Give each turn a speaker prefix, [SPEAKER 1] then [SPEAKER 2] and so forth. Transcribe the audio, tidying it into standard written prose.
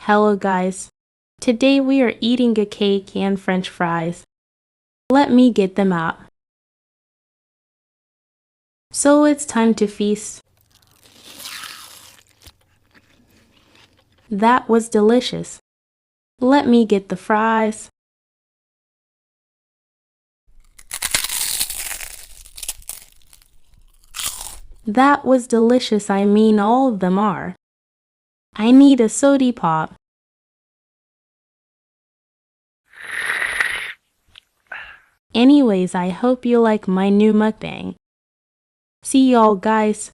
[SPEAKER 1] Hello guys. Today we are eating a cake and french fries. Let me get them out. So it's time to feast. That was delicious. Let me get the fries. That was delicious, I mean all of them are. I need a soda pop. Anyways, I hope you like my new mukbang. See y'all guys.